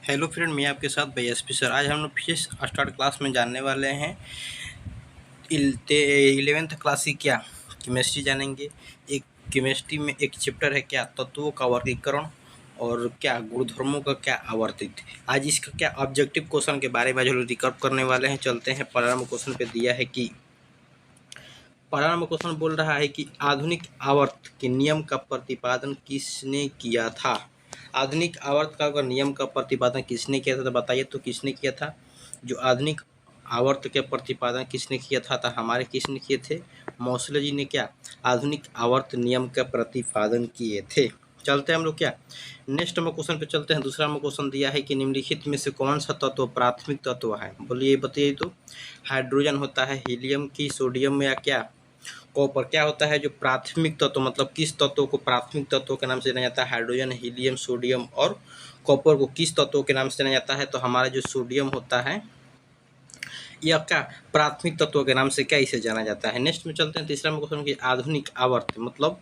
Hello friend, मैं आपके साथ BSP सर। आज हम लोग फिजिक्स स्टार्ट क्लास में जानने वाले हैं 11th क्लास की क्या केमिस्ट्री जानेंगे। एक केमिस्ट्री में एक चैप्टर है क्या तत्वों का वर्गीकरण और क्या गुणधर्मों का क्या आवर्तित। आज इसका क्या ऑब्जेक्टिव क्वेश्चन के बारे में जो रिकॉर्ड करने वाले हैं। चलते हैं। प्रारंभ क्वेश्चन पे दिया है कि प्रारंभ क्वेश्चन बोल रहा है कि आधुनिक आवर्त के नियम का प्रतिपादन किसने किया था। आधुनिक आवर्त का नियम का प्रतिपादन किसने किया था तो बताइए तो किसने किया था। जो आधुनिक आवर्त के प्रतिपादन किसने किया था तो हमारे किसने किए थे, मोसले जी ने क्या आधुनिक आवर्त नियम का प्रतिपादन किए थे। चलते हैं हम लोग क्या नेक्स्ट नंबर क्वेश्चन पे चलते हैं। दूसरा नंबर क्वेश्चन दिया है कि निम्नलिखित में से कौन सा तत्व प्राथमिक तत्व है। बोलिए बताइए तो। हाइड्रोजन होता है, हीलियम की, सोडियम या क्या कॉपर। क्या होता है जो प्राथमिक तत्व, मतलब किस तत्व को प्राथमिक तत्व के नाम से जाना जाता है। हाइड्रोजन, हीलियम, सोडियम और कॉपर को किस तत्व के नाम से जाना जाता है तो हमारा जो सोडियम होता है यह क्या प्राथमिक तत्व के नाम से क्या इसे जाना जाता है। नेक्स्ट में चलते हैं। तीसरा में क्वेश्चन की आधुनिक आवर्त मतलब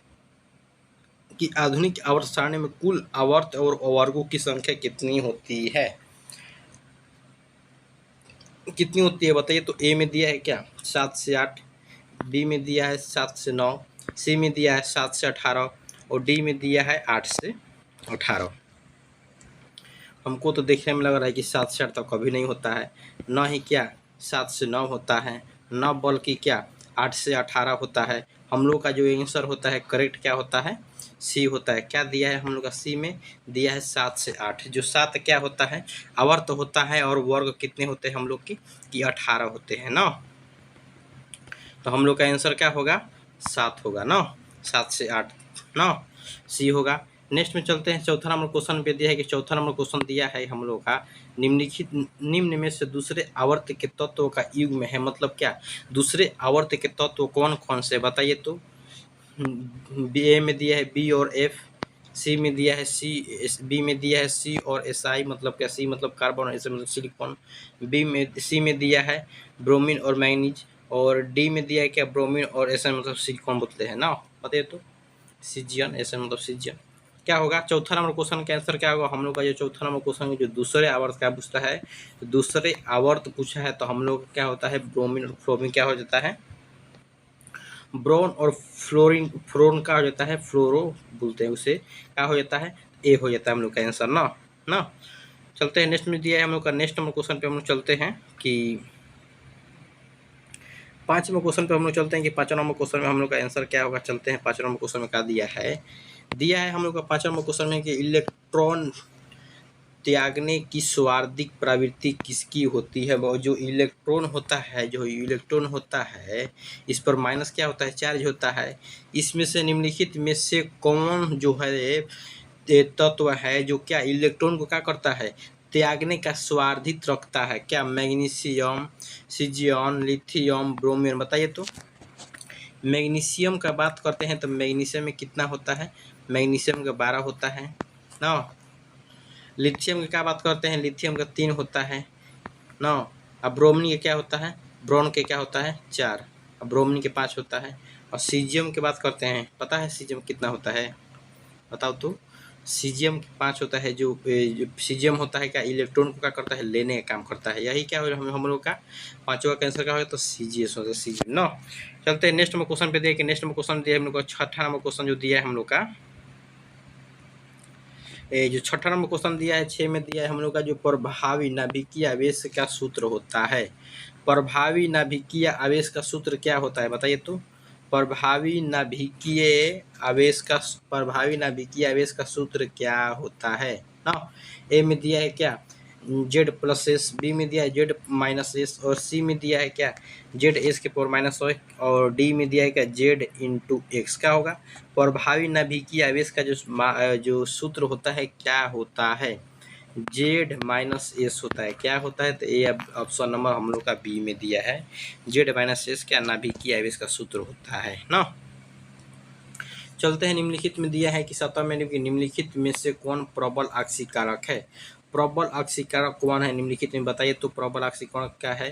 कि आधुनिक आवर्त सारणी में कुल आवर्त और वर्गों की संख्या कितनी होती है। कितनी होती है बताइए तो। ए में दिया है क्या 7 से 8, बी में दिया है 7 से 9, सी में दिया है 7 से 18 और डी में दिया है 8 से 18। हमको तो देखने में लग रहा है कि 7 से 8 तो कभी नहीं होता है, न ही क्या 7 से 9 होता है, न बल्कि क्या 8 से 18 होता है। हम लोग का जो आंसर होता है करेक्ट क्या होता है, सी होता है। क्या दिया है हम लोग का, सी में दिया है 7 से 8। जो 7 क्या होता है आवर्त होता है और वर्ग कितने होते हैं हम लोग की कि 18 होते हैं ना। तो हम लोग का आंसर क्या होगा 7 होगा ना, 7 से 8 ना, सी होगा। नेक्स्ट में चलते हैं। चौथा नंबर क्वेश्चन पे दिया है कि चौथा नंबर क्वेश्चन दिया है हम लोग का निम्न में से दूसरे आवर्त के तत्वों का युग्म है। मतलब क्या दूसरे आवर्त के तत्व कौन कौन से बताइए तो। ए में दिया है बी और एफ, सी में दिया है बी में दिया है सी और एस आई, मतलब क्या सी मतलब कार्बन और एस मतलब सिलिकॉन। सी में दिया है ब्रोमीन और मैग्नीज और डी में दिया है क्या ब्रोमीन और एस मतलब सिलिकॉन बोलते हैं ना। बताइए तो सीजियन, एस मतलब सीजियन। क्या होगा चौथा नंबर क्वेश्चन का आंसर क्या होगा। हम लोग का जो चौथा नंबर क्वेश्चन जो दूसरे आवर्त का पूछता है, तो दूसरे आवर्त पूछा है तो हम लोग क्या होता है ब्रोमीन और फ्लोरीन क्या हो जाता है, ब्रोन और फ्लोरीन, फ्लोरीन का हो जाता है फ्लोरो बोलते हैं उसे, क्या हो जाता है ए हो जाता है हम लोग का आंसर ना ना। चलते हैं नेक्स्ट में दिया है हम लोग का नेक्स्ट नंबर क्वेश्चन पे हम लोग चलते हैं कि 5 नंबर क्वेश्चन पे हम लोग चलते हैं कि 5 नंबर क्वेश्चन में हम लोग का आंसर क्या होगा। चलते हैं 5 नंबर क्वेश्चन में क्या दिया है हम लोग का 5 नंबर क्वेश्चन में कि इलेक्ट्रॉन त्यागने की स्वार्थिक प्रवृत्ति किसकी होती है। वो जो इलेक्ट्रॉन होता है इस पर माइनस क्या होता है चार्ज होता है। इसमें से निम्नलिखित में से कौन जो है तत्व है जो क्या इलेक्ट्रॉन को क्या करता है त्यागने का स्वार्थित रखता है। क्या मैग्नीशियम, सीजियन, लिथियम, ब्रोमीन। बताइए तो। मैग्नीशियम का बात करते हैं तो मैग्नीशियम में कितना होता है, मैग्नीशियम का 12 होता है ना। लिथियम की क्या बात करते हैं, लिथियम का 3 होता है ना। अब ब्रोमीन के क्या होता है, ब्रोन के क्या होता है 4, अब ब्रोमीन के 5 होता है। और सीजियम की बात करते हैं, पता है सीजियम कितना होता है बताओ तो। सीजियम 5 होता है। जो सीजियम होता है क्या इलेक्ट्रॉन को क्या करता है लेने का काम करता है। यही क्या हो हम लोग का पांचवा का आंसर क्या होगा तो सीजीएस होता है, सीजियम ना। चलते हैं नेक्स्ट नंबर क्वेश्चन पे दिया कि नेक्स्ट नंबर क्वेश्चन दिया हम लोग का छठा नंबर क्वेश्चन जो दिया है हम लोग का जो छठा नंबर क्वेश्चन दिया है 6 में दिया है हम लोग का जो प्रभावी नाभिकीय आवेश का सूत्र होता है। प्रभावी नाभिकीय आवेश का सूत्र क्या होता है बताइए तो। प्रभावी नाभिकीय आवेश का सूत्र क्या होता है ना। ए में दिया है क्या जेड प्लस एस, बी में दिया है जेड माइनस एस और सी में दिया है क्या जेड एस के पावर माइनस और डी में दिया है क्या जेड इंटू एक्स। क्या होगा प्रभावी नाभिकीय आवेश का जो सूत्र होता है क्या होता है जेड माइनस एस होता है। क्या होता है तो ये ऑप्शन नंबर हम लोग का बी में दिया है जेड माइनस एस क्या नाभिकीय आवेश का सूत्र होता है ना। चलते हैं निम्नलिखित में दिया है कि 7 में निम्नलिखित में से कौन प्रबल आक्सीकारक है। प्रबल आक्सीकारक कौन है निम्नलिखित में बताइए तो। प्रबल आक्सीकारक क्या है,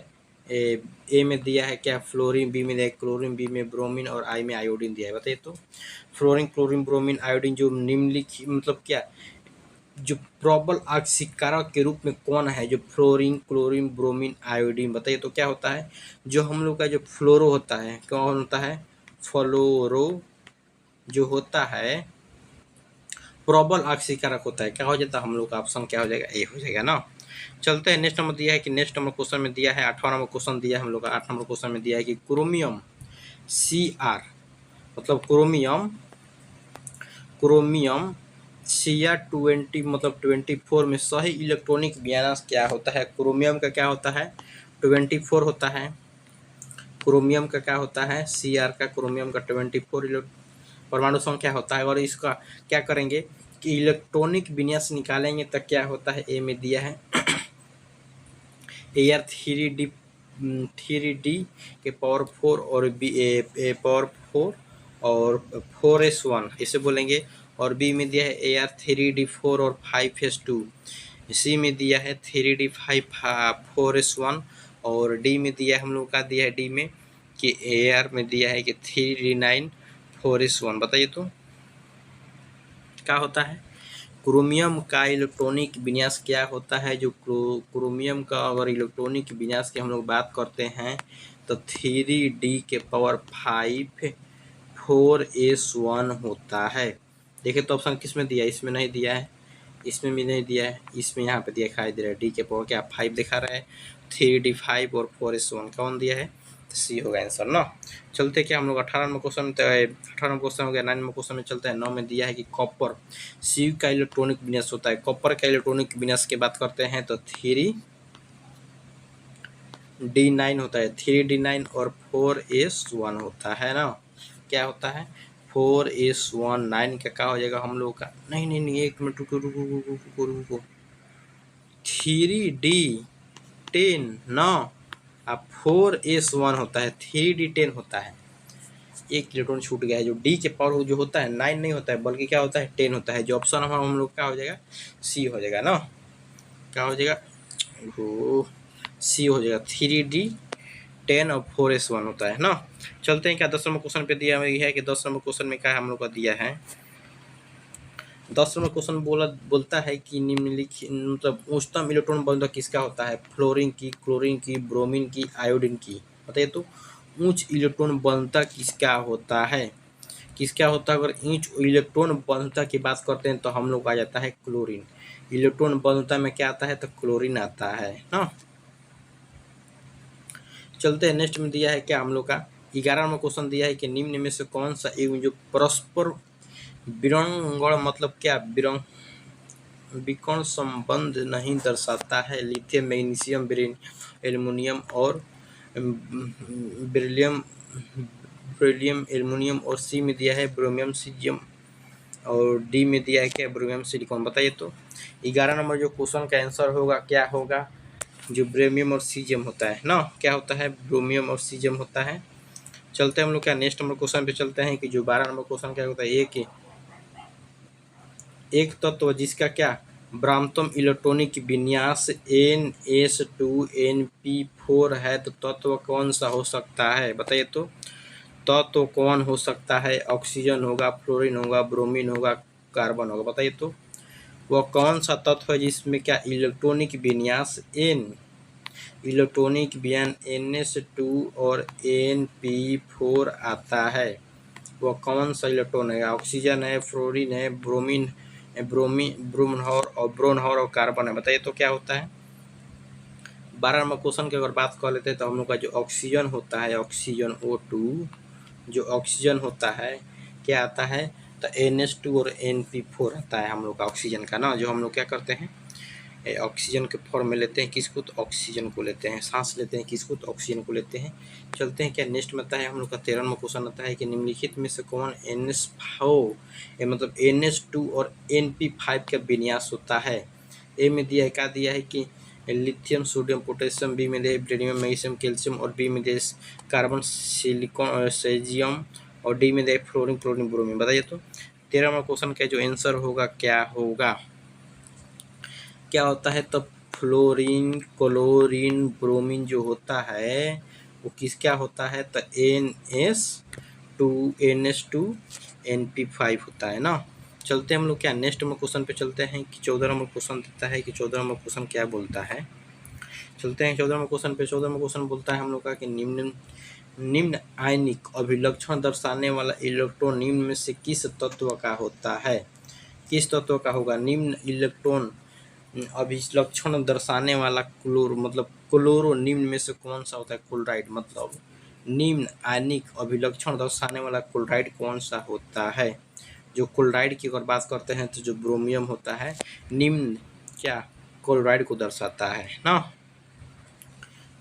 ए में दिया है क्या फ्लोरीन, बी में दिया है क्लोरीन, बी में ब्रोमीन और आई में आयोडीन दिया है। बताइए तो फ्लोरीन, क्लोरीन, ब्रोमीन, आयोडीन जो निम्नलिखित मतलब क्या जो प्रबल ऑक्सीकारक के रूप में कौन है, जो फ्लोरीन, क्लोरीन, ब्रोमीन, आयोडीन, बताइए तो क्या होता है। जो हम लोग का जो फ्लोरो होता है, कौन होता है, फ्लोरो जो होता है प्रबल ऑक्सीकारक होता है, क्या हो जाता है हम लोग का ऑप्शन क्या हो जाएगा, ए हो जाएगा ना। चलते हैं नेक्स्ट नंबर दिया है कि नेक्स्ट नंबर क्वेश्चन में दिया है 8वां नंबर क्वेश्चन दिया है हम लोग का 8 नंबर क्वेश्चन में दिया है कि क्रोमियम Cr मतलब क्रोमियम क्रोमियम Cr20 मतलब 24 में सही इलेक्ट्रॉनिक विन्यास क्या होता है। क्रोमियम का क्या होता है 24 होता है। क्रोमियम का क्या होता है Cr का, क्रोमियम का 24 परमाणु संख्या होता है। और इसका क्या करेंगे कि इलेक्ट्रॉनिक विन्यास निकालेंगे तो क्या होता है, ए में दिया है Ar 3D के पावर 4 और बी ए पावर 4 और 4s1 इसे बोलेंगे। और बी में दिया है Ar 3D4 और 5s2। सी में दिया है 3D5 4s1 और डी में दिया है हम लोग का दिया है डी में कि Ar में दिया है कि 3D9 4s1। बताइए तो क्या होता है। क्रोमियम का इलेक्ट्रॉनिक विन्यास क्या होता है। जो क्रोमियम का अगर इलेक्ट्रॉनिक विन्यास की हम लोग बात करते हैं तो 3D के पावर 5 4s1 होता है। देखिए तो ऑप्शन किस में दिया है, इसमें नहीं दिया है, इसमें भी नहीं दिया है, इसमें यहाँ पे दिखाई दे रहा है डी के पावर क्या 5 दिखा रहा है, 3D5 और 4s1 कौन दिया है, सी होगा आंसर ना। चलते क्या हम लोग 18 नंबर क्वेश्चन 18 नंबर क्वेश्चन हो गया। 9 नंबर क्वेश्चन में चलते हैं। 9 में दिया है कि कॉपर सी का इलेक्ट्रॉनिक विन्यास होता है। कॉपर का इलेक्ट्रॉनिक विन्यास की बात करते हैं तो 3D9 होता है, 3D9 और 4s1 होता है ना। क्या होता है 4s1 9 का क्या हो जाएगा हम लोग का, नहीं नहीं नहीं एक मिनट रुको रुको रुको रुको रुको 3D10 ना, अब 4s1 होता है, 3D10 होता है। एक इलेक्ट्रॉन छूट गया है। जो डी के पावर जो होता है 9 नहीं होता है बल्कि क्या होता है 10 होता है। जो ऑप्शन हम लोग क्या हो जाएगा सी हो जाएगा ना। क्या हो जाएगा सी हो जाएगा 3D10 और 4s1 होता है ना। चलते हैं क्या 10 नंबर क्वेश्चन पे दिया है कि 10 नंबर क्वेश्चन में क्या हम लोग का दिया है। 10 नंबर क्वेश्चन बोलता है कि निम्नलिखित मतलब उच्चतम इलेक्ट्रॉन बंधक किसका होता है। फ्लोरीन की, क्लोरीन की, ब्रोमीन की, आयोडीन की। बताइए तो उच्च इलेक्ट्रॉन बंधता किसका होता है, किसका होता है। अगर उच्च इलेक्ट्रॉन बंधता की बात करते हैं तो हम लोग आ जाता है क्लोरीन। इलेक्ट्रॉन बंधता में क्या आता है तो क्लोरीन आता है ना। चलते हैं नेक्स्ट में दिया है क्या हम लोग का 11 नंबर क्वेश्चन दिया है कि निम्न में से कौन सा एवं जो परस्पर विरंगण मतलब क्या विकर्ण संबंध नहीं दर्शाता है। लिथियम, मैग्नीशियम, एल्युमिनियम और बेरिलियम एल्युमिनियम और सी में दिया है ब्रोमियम, सीजियम और डी में दिया है क्या ब्रोमियम, सिलिकॉन। बताइए तो 11 नंबर जो क्वेश्चन का आंसर होगा क्या होगा, जो ब्रोमियम और सीजियम होता है ना। क्या होता है ब्रोमियम और सीजियम होता है। चलते हैं हम लोग क्या नेक्स्ट नंबर क्वेश्चन पे चलते हैं कि जो 12 नंबर क्वेश्चन क्या होता है एक तत्व जिसका क्या ब्राह्मतम इलेक्ट्रॉनिक विन्यास NS2Np4 है तो तत्व कौन सा हो सकता है। बताइए तो तत्व कौन हो सकता है। ऑक्सीजन होगा, फ्लोरीन होगा, ब्रोमीन होगा, कार्बन होगा। बताइए तो वह कौन सा तत्व है जिसमें क्या इलेक्ट्रॉनिक विन्यास NS2 और Np4 आता है। वह कौन सा इलेक्ट्रॉन है, ऑक्सीजन है, फ्लोरीन है, ब्रोमोनहर और कार्बन है। बताइए तो क्या होता है। 12 नंबर क्वेश्चन की अगर बात कर लेते हैं तो हम लोग का जो ऑक्सीजन होता है, ऑक्सीजन O2 जो ऑक्सीजन होता है क्या आता है तो NH2 और Np4 आता है हम लोग का ऑक्सीजन का ना। जो हम लोग क्या करते हैं ऑक्सीजन के फॉर्म में लेते हैं किसको तो ऑक्सीजन को लेते हैं, सांस लेते हैं किसको तो ऑक्सीजन को लेते हैं। चलते हैं क्या नेक्स्ट में आता है हम लोग का 13 नंबर क्वेश्चन आता है कि निम्नलिखित में से कौन NH5 मतलब NH2 और Np5 का विन्यास होता है। ए में दिया है क्या दिया है कि लिथियम, सोडियम, पोटेशियम, बी में दिया है बेरिलियम, मैग्नीशियम, कैल्शियम और बी में दिया है कार्बन, सिलिकॉन, सेजियम और डी में दिया है फ्लोरीन, क्लोरीन, ब्रोमीन। बताइए तो 13 नंबर क्वेश्चन का जो आंसर होगा क्या होगा, क्या होता है तो फ्लोरीन, क्लोरीन, ब्रोमीन जो होता है वो किसका होता है तो NH2 NP5 होता है ना। चलते हैं हम लोग क्या नेक्स्ट नंबर क्वेश्चन पे चलते हैं कि 14 नंबर क्वेश्चन देता है कि 14 नंबर क्वेश्चन क्या बोलता है। चलते हैं 14 नंबर क्वेश्चन पे। 14 नंबर क्वेश्चन बोलता है हम लोग का कि निम्न निम्न आयनिक अभिलक्षण दर्शाने वाला इलेक्ट्रॉन निम्न में से किस तत्व का होता है। किस तत्व का होगा निम्न इलेक्ट्रॉन अभिलक्षण दर्शाने वाला क्लोरो मतलब क्लोरो निम्न में से कौन सा होता है। क्लोराइड मतलब निम्न आयनिक अभिलक्षण दर्शाने वाला क्लोराइड कौन सा होता है। जो क्लोराइड की अगर बात करते हैं तो जो ब्रोमियम होता है निम्न क्या क्लोराइड को दर्शाता है ना।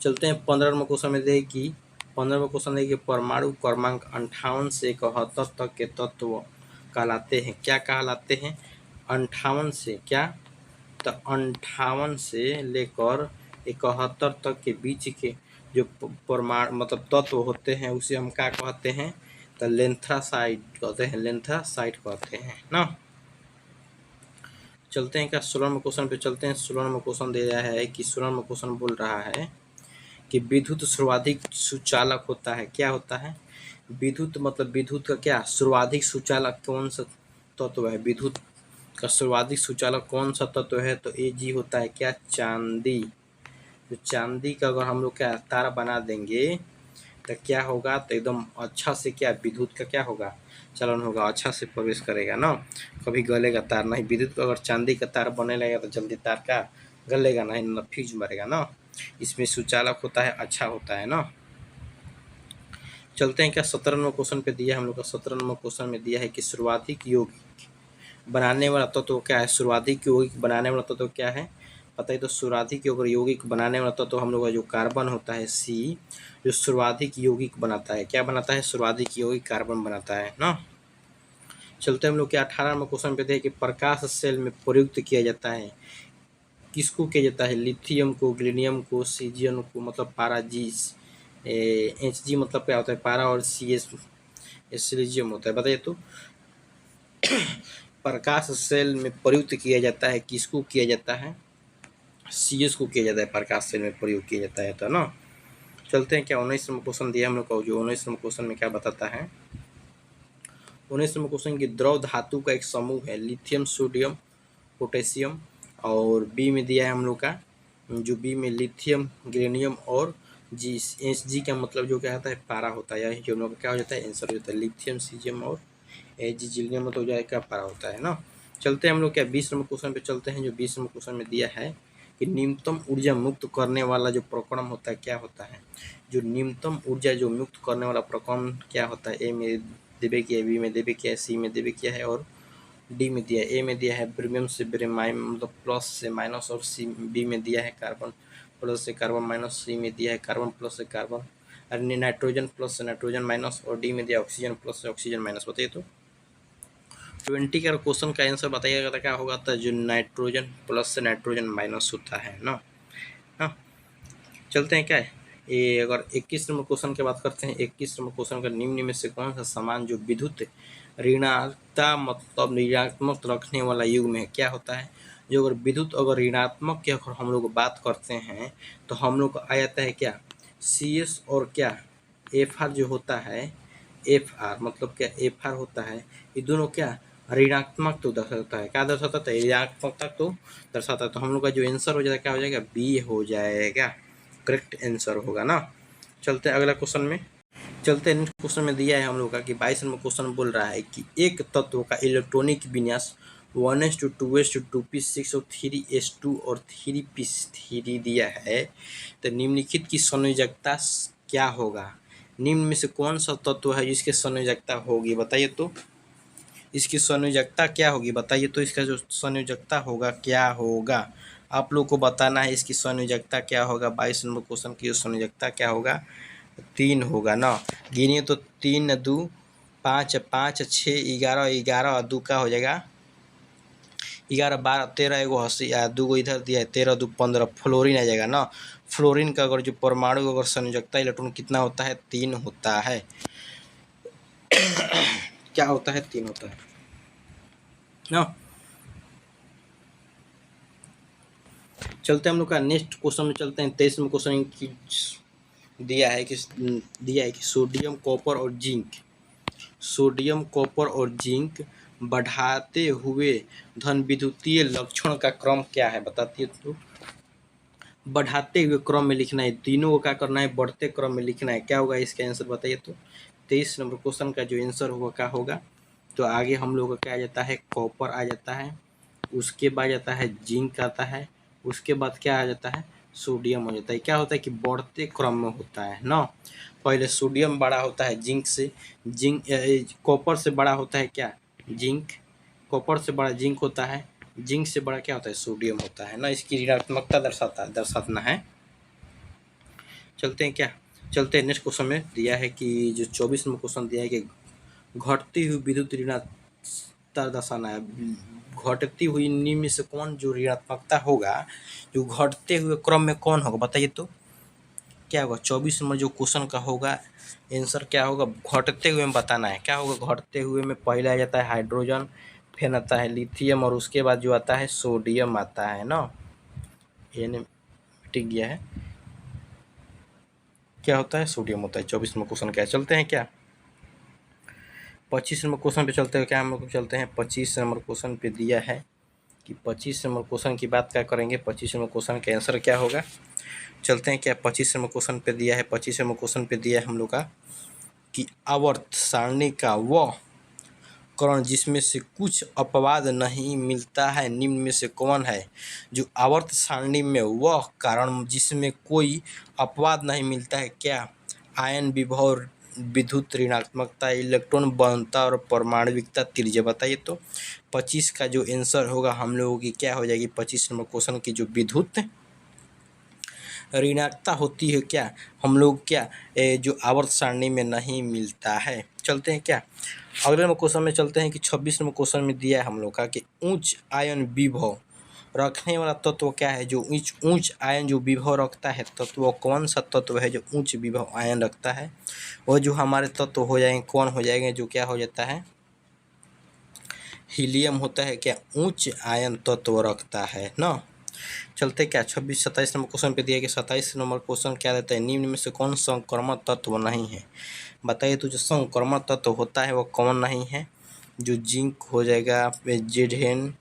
चलते हैं 15 नंबर क्वेश्चन में देखिए कि 15 नंबर क्वेश्चन देखिए परमाणु क्रमांक 58 से 71 तक के तत्व कहलाते हैं। क्या कहलाते हैं 58 से क्या तो 58 से लेकर 71 तक के बीच के जो परमाणु मतलब तत्व होते हैं उसे हम क्या कहते हैं तो लेंथ्रासाइड कहते हैं। लेंथ्रासाइड कहते हैं ना। चलते हैं क्या 16 नंबर क्वेश्चन पे चलते हैं। 16 नंबर क्वेश्चन दे रहा है कि 16 नंबर क्वेश्चन बोल रहा है कि विद्युत सर्वाधिक सुचालक होता है। क्या होता है विद्युत मतलब विद्युत का क्या सर्वाधिक सुचालक कौन सा तत्व है। विद्युत का सर्वाधिक सुचालक कौन सा तत्व है तो Ag होता है क्या चांदी। तो चांदी का अगर हम लोग क्या तार बना देंगे तो क्या होगा तो एकदम अच्छा से क्या विद्युत का क्या होगा चलन होगा अच्छा से प्रवेश करेगा ना। कभी गलेगा तार नहीं। विद्युत का अगर चांदी का तार बने लगेगा तो जल्दी तार का गलेगा नहीं ना फ्यूज मरेगा ना। इसमें सुचालक होता है अच्छा होता है ना। चलते हैं क्या 17 नंबर क्वेश्चन पे दिया हम लोग का 17 नंबर क्वेश्चन में दिया है कि सर्वाधिक यौगिक बनाने वाला तत्व क्या है। सर्वाधिक यौगिक बनाने वाला तत्व क्या है पता है तो सर्वाधिक यौगिक बनाने वाला तत्व हम लोग का जो कार्बन होता है C जो सर्वाधिक यौगिक बनाता है। क्या बनाता है सर्वाधिक यौगिक कार्बन बनाता है ना। चलते हम लोग क्या 18 नंबर क्वेश्चन पे थे कि प्रकाश सेल में प्रयुक्त किया जाता है। किसको किया जाता है लिथियम को गैलियम को सीजियम को मतलब पारा जीस Hg मतलब क्या होता है पारा और Cs सिलिजियम होता है। बताइए तो प्रकाश सेल में प्रयुक्त किया जाता है किसको किया जाता है Cs को किया जाता है प्रकाश सेल में प्रयोग किया जाता है तो ना। चलते हैं क्या 19 नंबर क्वेश्चन दिया हम लोग को। जो 19 नंबर क्वेश्चन में क्या बताता है 19 नंबर क्वेश्चन की द्रव धातु का एक समूह है लिथियम सोडियम पोटेशियम और बी में दिया है हम लोग का जो बी में लिथियम गैलियम और जी Hg का मतलब जो क्या होता है पारा होता है। जो हम लोग क्या हो जाता है आंसर हो जाता है लिथियम सीजियम और Hg जिलियम तो हो जाएगा पारा होता है ना। चलते हैं हम लोग क्या 20 नंबर क्वेश्चन पे चलते हैं। जो 20 नंबर क्वेश्चन में दिया है कि न्यूनतम ऊर्जा मुक्त करने वाला जो प्रक्रम होता है क्या होता है। जो न्यूनतम ऊर्जा जो मुक्त करने वाला प्रक्रम क्या होता है ए में देवे किया बी में देवे किया सी में देवे किया है और डी में दिया है। ए में दिया है ब्रोमियम से ब्रोमाइड मतलब प्लस से माइनस और सी बी में दिया है कार्बन प्लस से कार्बन माइनस सी में दिया है कार्बन प्लस से कार्बन और नाइट्रोजन प्लस से नाइट्रोजन माइनस और डी में दिया ऑक्सीजन प्लस से ऑक्सीजन माइनस। बताइए तो 20 का क्वेश्चन का आंसर बताइएगा तो क्या होगा तो जो नाइट्रोजन प्लस से नाइट्रोजन माइनस होता है ना। हाँ चलते हैं क्या है ये अगर 21 नंबर क्वेश्चन की बात करते हैं। 21 नंबर क्वेश्चन का निम्न में से कौन सा सामान जो विद्युत ऋणात्मकता मतलब ऋणात्मक रखने वाला युग में क्या होता है। जो अगर विद्युत अगर ऋणात्मक की अगर हम लोग बात करते हैं तो हम लोग को आ जाता है क्या CS और क्या FR जो होता है FR मतलब क्या FR होता है ये दोनों क्या ऋणात्मक तो दर्शाता है। क्या दर्शाता है ऋणात्मकता तो दर्शाता है। तो हम लोग का जो आंसर हो जाएगा क्या हो जाएगा बी हो जाएगा करेक्ट आंसर होगा ना। चलते हैं अगला क्वेश्चन में। चलते हैं नेक्स्ट क्वेश्चन में दिया है हम लोग का कि 22 नंबर क्वेश्चन बोल रहा है कि एक तत्व का इलेक्ट्रॉनिक विन्यास 1s2 2s2 2p6 और 3s2 और 3p3 दिया है। तो निम्नलिखित की संयोजकता क्या होगा। निम्न में से कौन सा तत्व है जिसकी संयोजकता होगी बताइए तो इसकी संयोजकता क्या होगी। बताइए तो इसका जो संयोजकता होगा क्या होगा आप लोग को बताना है। इसकी संयोजकता क्या होगा 22 नंबर क्वेश्चन की संयोजकता क्या होगा 3 होगा ना। गिनिए तो 3 2 5 5 6 11 11 और 2 का हो जाएगा 11 12 13 एगो हंसी 2 गो इधर दिया है 13 2 15 फ्लोरीन आ जाएगा ना। फ्लोरीन का अगर जो परमाणु अगर संयोजकता इलेक्ट्रॉन कितना होता है 3 होता है। क्या होता है 3 होता है ना। चलते हम लोग का नेक्स्ट क्वेश्चन में चलते हैं। 23 में क्वेश्चन की दिया है कि सोडियम कॉपर और जिंक सोडियम कॉपर और जिंक बढ़ाते हुए धन विद्युतीय लक्षण का क्रम क्या है बताती है तो बढ़ाते हुए क्रम में लिखना है, तीनों को क्या करना है, बढ़ते क्रम में लिखना है। क्या होगा इसका आंसर बताइए तो 23 नंबर क्वेश्चन का जो आंसर होगा क्या होगा। तो आगे हम लोग का क्या आ जाता है, कॉपर आ जाता है, उसके बाद जाता है जिंक आता है, उसके बाद क्या आ जाता है, सोडियम हो जाता है। क्या होता है कि बढ़ते क्रम में होता है ना, पहले सोडियम बड़ा होता है जिंक से, जिंक कॉपर से बड़ा होता है क्या, जिंक, कॉपर से बड़ा जिंक होता है, जिंक से बड़ा क्या होता है, सोडियम होता है ना। इसकी ऋणात्मकता दर्शाना है। चलते हैं क्या, चलते हैं नेक्स्ट क्वेश्चन में दिया है कि जो 24 नंबर क्वेश्चन दिया है कि घटती हुई विद्युत ऋणात्मकता दर्शाना है। घटती हुई निम्न में से कौन जो ऋणात्मकता होगा, जो घटते हुए क्रम में कौन होगा बताइए तो क्या होगा। 24 नंबर जो क्वेश्चन का होगा आंसर क्या होगा, घटते हुए में बताना है। क्या होगा घटते हुए में, पहले आ जाता है हाइड्रोजन, फिर आता है लिथियम और उसके बाद जो आता है सोडियम आता है ना। ये टिक गया है, क्या होता है, सोडियम होता है। 24 नंबर क्वेश्चन क्या है, चलते हैं क्या 25 नंबर क्वेश्चन पे चलते हैं। क्या हम लोग चलते हैं 25 नंबर क्वेश्चन पे दिया है कि 25 नंबर क्वेश्चन की बात क्या करेंगे। 25 नंबर क्वेश्चन का आंसर क्या होगा, चलते हैं क्या 25 नंबर क्वेश्चन पे दिया है। 25 नंबर क्वेश्चन पे दिया है हम लोग का कि आवर्त सारणी का वह करण जिसमें से कुछ अपवाद नहीं मिलता है निम्न में से कौन है। जो आवर्त सारणी में वह कारण जिसमें कोई अपवाद नहीं मिलता है, क्या, आयन विभव, विद्युत ऋणात्मकता, इलेक्ट्रॉन बंधुता और परमाणविकता त्रिज्या बताइए तो 25 का जो आंसर होगा हम लोगों की क्या हो जाएगी। 25 नंबर क्वेश्चन की जो विद्युत ऋणात्मकता होती है क्या, हम लोग क्या जो आवर्त सारणी में नहीं मिलता है। चलते हैं क्या अगले नंबर क्वेश्चन में चलते हैं कि 26 नंबर क्वेश्चन में दिया है हम लोग का कि उच्च आयन विभव रखने वाला तत्व क्या है। जो उच्च आयन जो विभव रखता है तत्व कौन सा तत्व है जो उच्च विभव आयन रखता है। वो जो हमारे तत्व हो जाएंगे कौन हो जाएंगे, जो क्या हो जाता है, हीलियम होता है क्या, उच्च आयन तत्व रखता है ना। चलते क्या 27 नंबर क्वेश्चन पे दिया कि 27 नंबर क्वेश्चन क्या देता है, निम्न में से कौन संक्रमण तत्व नहीं है बताइए तो। जो संक्रमण तत्व होता है वो कौन नहीं है, जो जिंक हो जाएगा, जेड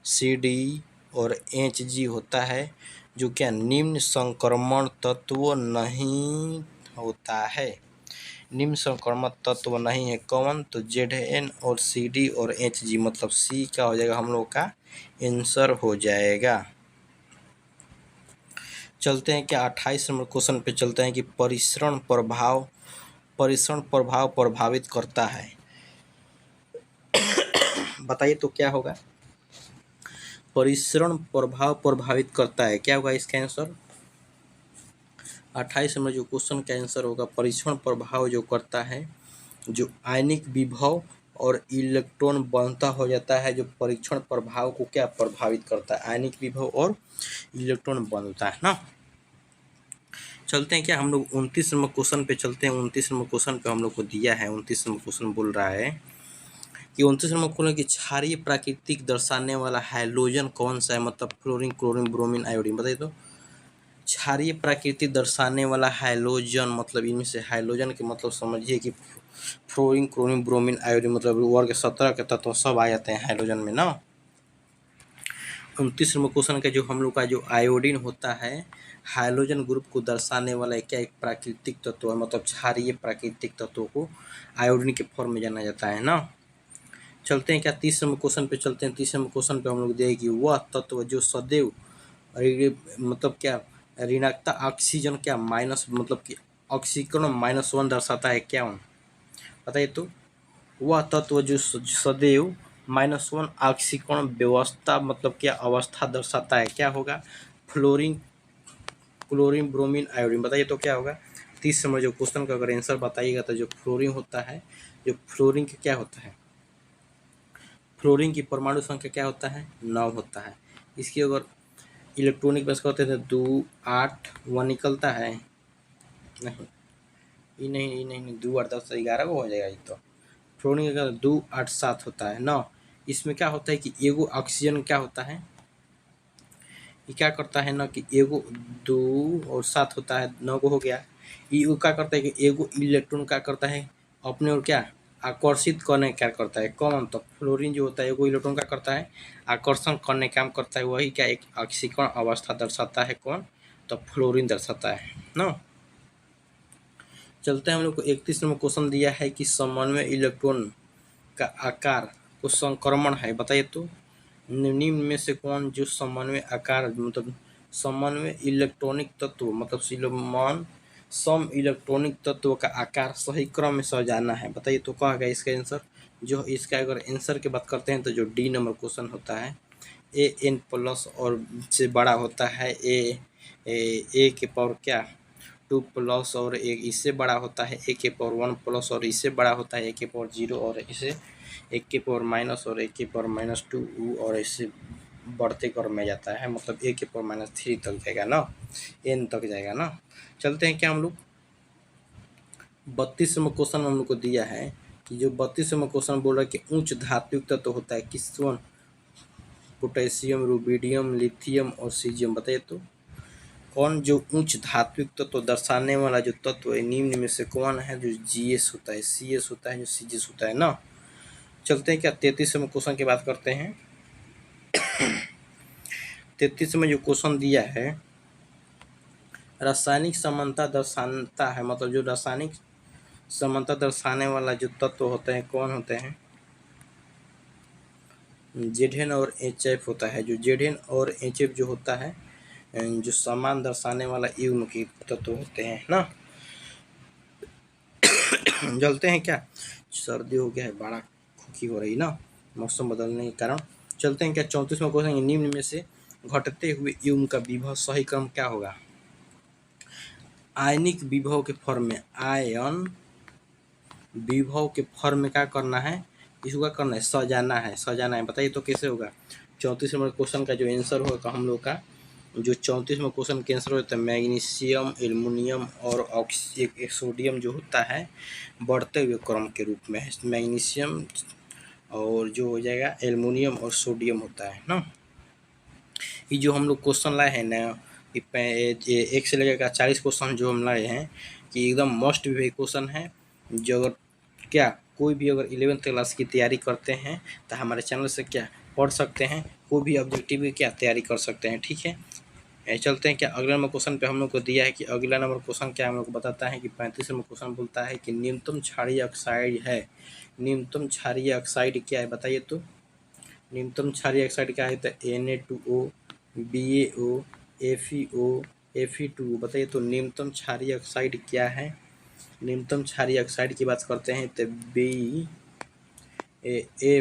सी डी और एच जी होता है, जो क्या निम्न संक्रमण तत्व नहीं होता है। निम्न संक्रमण तत्व नहीं है कौन, तो जेड और सी डी और एच जी मतलब सी का हो जाएगा हम लोग का आंसर हो जाएगा। चलते हैं क्या 28 नंबर क्वेश्चन पे चलते हैं कि परिसरण प्रभाव प्रभावित करता है बताइए तो क्या होगा। परिसरण प्रभाव प्रभावित करता है, क्या होगा इसका आंसर। 28 नंबर जो क्वेश्चन का आंसर होगा, परिसरण प्रभाव जो करता है, जो आयनिक विभव और इलेक्ट्रॉन बंधुता हो जाता है, जो परीक्षण प्रभाव को क्या प्रभावित करता है, आयनिक विभव और इलेक्ट्रॉन बंधुता है ना। चलते हैं क्या हम लोग 29 नंबर क्वेश्चन पे चलते हैं। 29 नंबर क्वेश्चन पे हम लोग को दिया है, 29 नंबर क्वेश्चन बोल रहा है कि 29 नंबर क्वेश्चन की क्षारीय प्राकृतिक दर्शाने वाला हैलोजन कौन सा है, मतलब फ्लोरीन, क्लोरीन, ब्रोमीन, आयोडीन बताइए तो। क्षारीय प्रकृति दर्शाने वाला हैलोजन मतलब इनमें से हैलोजन के मतलब समझिए कि फ्लोरीन, क्लोरीन, ब्रोमीन, आयोडीन मतलब वर्ग 17 के तत्व सब आ जाते हैं हैलोजन में ना। 29 नंबर क्वेश्चन का जो हम लोग का जो आयोडीन होता है, हाइड्रोजन ग्रुप को दर्शाने वाला क्या एक प्राकृतिक तत्व है, मतलब क्षारीय प्राकृतिक तत्वों को आयोडीन के फॉर्म में जाना जाता है ना। चलते हैं क्या 30 नंबर क्वेश्चन पे चलते हैं। 30 नंबर क्वेश्चन पे हम लोग देखेंगे वह तत्व जो सदैव मतलब क्या ऋणात्मकता ऑक्सीजन क्या माइनस मतलब कि ऑक्सीकरण -1 दर्शाता है क्या बताइए तो। वह तत्व जो सदैव -1 ऑक्सीकरण व्यवस्था मतलब क्या अवस्था दर्शाता है, क्या होगा, फ्लोरीन, क्लोरीन, ब्रोमीन, आयोडीन बताइए तो क्या होगा। 30 नंबर जो क्वेश्चन का अगर आंसर बताइएगा तो जो फ्लोरीन होता है, जो फ्लोरीन का क्या होता है, फ्लोरीन की परमाणु संख्या क्या होता है 9 होता है। इसकी अगर इलेक्ट्रॉनिक बेस करते हैं तो 2 8 1 निकलता है, नहीं ये नहीं 2 8 10 11 को हो जाएगा ये तो। फ्लोरीन का 2 8 7 होता है ना। इसमें क्या होता है कि एगो ऑक्सीजन क्या होता है, ये क्या करता है ना कि एगो 2 और 7 होता है, 9 को हो गया। ये क्या करता है कि एगो इलेक्ट्रॉन क्या करता है अपने और क्या आकर्षित करने का करता है कौन, तो फ्लोरीन जो होता है वो इलेक्ट्रॉन का करता है आकर्षण करने काम करता है, वही क्या एक ऑक्सीकरण अवस्था दर्शाता है कौन, तो फ्लोरीन दर्शाता है ना। चलते हैं हम लोग को 31 नंबर क्वेश्चन दिया है कि समन्वय इलेक्ट्रॉन का आकार को संक्रमण है, बताइए तो निम्न में से कौन जो समन्वय आकार मतलब समन्वय इलेक्ट्रॉनिक तत्व मतलब सम इलेक्ट्रॉनिक तत्व का आकार सही क्रम में सजाना है, बताइए तो क्या होगा इसका आंसर। जो इसका अगर आंसर की बात करते हैं तो जो डी नंबर क्वेश्चन होता है ए एन प्लस और से बड़ा होता है ए के पावर क्या 2 प्लस और एक इससे बड़ा होता है ए के पावर 1 प्लस और इससे बड़ा होता है ए के पावर 0 और इसे ए के पावर माइनस और ए के पावर -2 और इससे बढ़ते क्रम में जाता है, मतलब ए के पावर -3 तक जाएगा ना, एन तक जाएगा ना। चलते हैं क्या हम लोग 32 नंबर क्वेश्चन हम लोग को दिया है कि जो 32 नंबर क्वेश्चन बोल रहा है कि उच्च धात्विक तत्व तो होता है किसवन पोटेशियम रुबिडियम लिथियम और सीजियम, बताइए तो कौन जो उच्च धात्विक तत्व तो दर्शाने वाला जो तत्व है निम्न में से कौन है जो जीएस होता है सीएस होता है जो सीजीएस होता है ना। चलते हैं क्या 33 में क्वेश्चन की बात करते हैं 33 में जो क्वेश्चन दिया है रासायनिक समानता दर्शाता है, मतलब जो रासायनिक समानता दर्शाने वाला जो तत्व होते हैं कौन होते हैं जेडन और एचएफ होता है, जो जेडन और एचएफ जो होता है जो समान दर्शाने वाला युग्म के तत्व होते हैं ना। जलते हैं क्या सर्दी हो गया है बड़ा खुकी हो रही ना मौसम बदलने के कारण। चलते हैं क्या 34 में क्वेश्चन निम्न में से घटते हुए युग्म का विभव सही क्रम क्या होगा। आयनिक विभव के फॉर्म में आयन विभव के फॉर्म में क्या करना है इसको करना है सजाना है, बताइए तो कैसे होगा। 34 नंबर क्वेश्चन का जो आंसर होगा हम लोग का जो 34 में क्वेश्चन का आंसर होता है मैग्नीशियम एल्युमिनियम और एक सोडियम जो होता है बढ़ते हुए क्रम के रूप में है, मैग्नीशियम और जो हो जाएगा एल्युमिनियम और सोडियम होता है ना। ये जो हम लोग क्वेश्चन लाए हैं ना 1 से लेकर 40 क्वेश्चन जो हम लाए हैं कि एकदम मोस्ट भी क्वेश्चन है, जो अगर क्या कोई भी अगर 11th क्लास की तैयारी करते हैं तो हमारे चैनल से क्या पढ़ सकते हैं, कोई भी ऑब्जेक्टिव की क्या तैयारी कर सकते हैं, ठीक है। चलते हैं क्या अगला नंबर क्वेश्चन पे हम लोग को दिया है कि अगला नंबर क्वेश्चन क्या हम लोग को बताता है कि 35 नंबर क्वेश्चन बोलता है कि न्यूनतम क्षारीय ऑक्साइड है, न्यूनतम क्षारीय ऑक्साइड क्या है बताइए तो न्यूनतम क्षारीय ऑक्साइड क्या है तो Na2O BaO FeO Fe2, बताइए तो न्यूनतम क्षारीय ऑक्साइड क्या है। न्यूनतम क्षारीय ऑक्साइड की बात करते हैं तो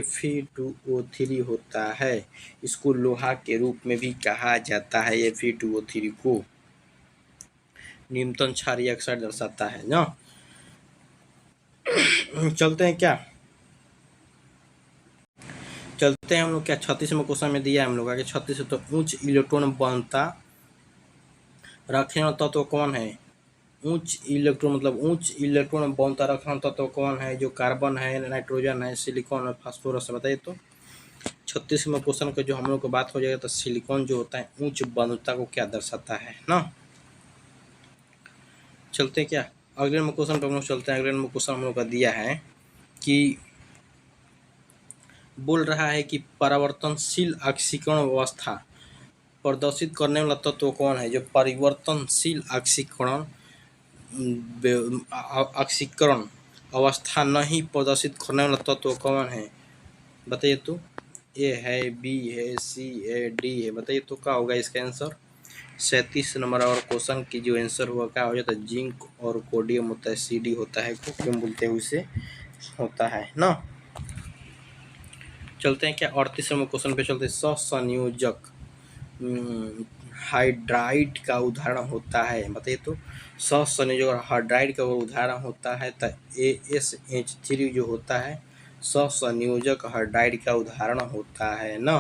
Fe2O3 होता है, इसको लोहा के रूप में भी कहा जाता है, Fe2O3 को न्यूनतम क्षारीय ऑक्साइड दर्शाता है ना। चलते हैं क्या हम लोग क्या 36 में क्वेश्चन में दिया है हम लोग आगे 36 तो उच्च इलेक्ट्रॉन बनता रखने वाला तत्व कौन है, उच्च इलेक्ट्रॉन मतलब उच्च इलेक्ट्रॉन बनता रखने वाला तत्व कौन है, जो कार्बन है नाइट्रोजन है सिलिकॉन और फास्फोरस है, बताइए तो 36 में क्वेश्चन का जो हम लोग को बात हो जाएगा तो सिलिकॉन जो होता है उच्च बंधुता को क्या दर्शाता है ना। चलते हैं क्या अगले नंबर क्वेश्चन पर हम लोग चलते हैं। अगले नंबर क्वेश्चन हम लोग का दिया है कि बोल रहा है कि परिवर्तनशील ऑक्सीकरण अवस्था प्रदर्शित करने वाला तत्व कौन है, जो परिवर्तनशील ऑक्सीकरण अवस्था नहीं प्रदर्शित करने वाला तत्व कौन है, बताइए तो ए है बी है सी है डी है, बताइए तो क्या होगा इसका आंसर। 37 नंबर और क्वेश्चन की जो आंसर हुआ क्या हो जाता है जिंक और कोडियम होता है CD होता है कोडियम बोलते हैं उसे होता है ना। चलते हैं क्या 38 नंबर क्वेश्चन पे चलते हैं सहसंयोजक हाइड्राइड का उदाहरण होता है, बताइए तो सहसंयोजक और हाइड्राइड का उदाहरण होता है तो ASH3 जो होता है सहसंयोजक हाइड्राइड का उदाहरण होता है ना।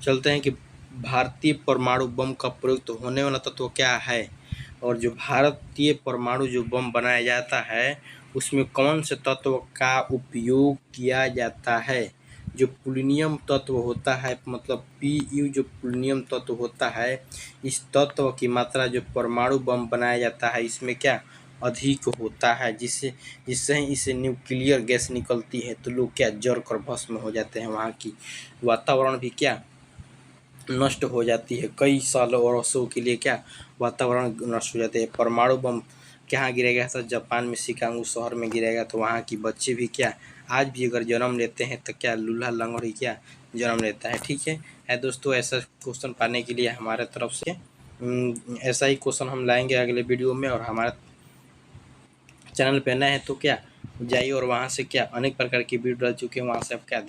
चलते हैं कि भारतीय परमाणु बम का प्रयुक्त होने वाला तत्व क्या है, और जो भारतीय परमाणु जो बम बनाया जाता है उसमें कौन से तत्व का उपयोग किया जाता है, जो प्लूटोनियम तत्व होता है मतलब Pu जो प्लूटोनियम तत्व होता है इस तत्व की मात्रा जो परमाणु बम बनाया जाता है इसमें क्या अधिक होता है, जिससे जिससे इसे न्यूक्लियर गैस निकलती है तो लोग क्या जल कर भस्म हो जाते हैं। वहाँ की वातावरण भी क्या नष्ट हो जाती है, कई सालों वर्षों के लिए क्या वातावरण नष्ट हो जाते हैं। परमाणु बम कहाँ गिराया गया था? जापान में शिकागो शहर में गिराया गया। तो वहाँ की बच्चे भी क्या आज भी अगर जन्म लेते हैं तो क्या लूल्हा लंगड़ ही क्या जन्म लेता है। ठीक है दोस्तों, ऐसा क्वेश्चन पाने के लिए हमारे तरफ से ऐसा ही क्वेश्चन हम लाएंगे अगले वीडियो में। और हमारा चैनल पे नए हैं तो क्या जाइए और वहाँ से क्या अनेक प्रकार की वीडियो डाल चुके हैं, वहाँ से आप क्या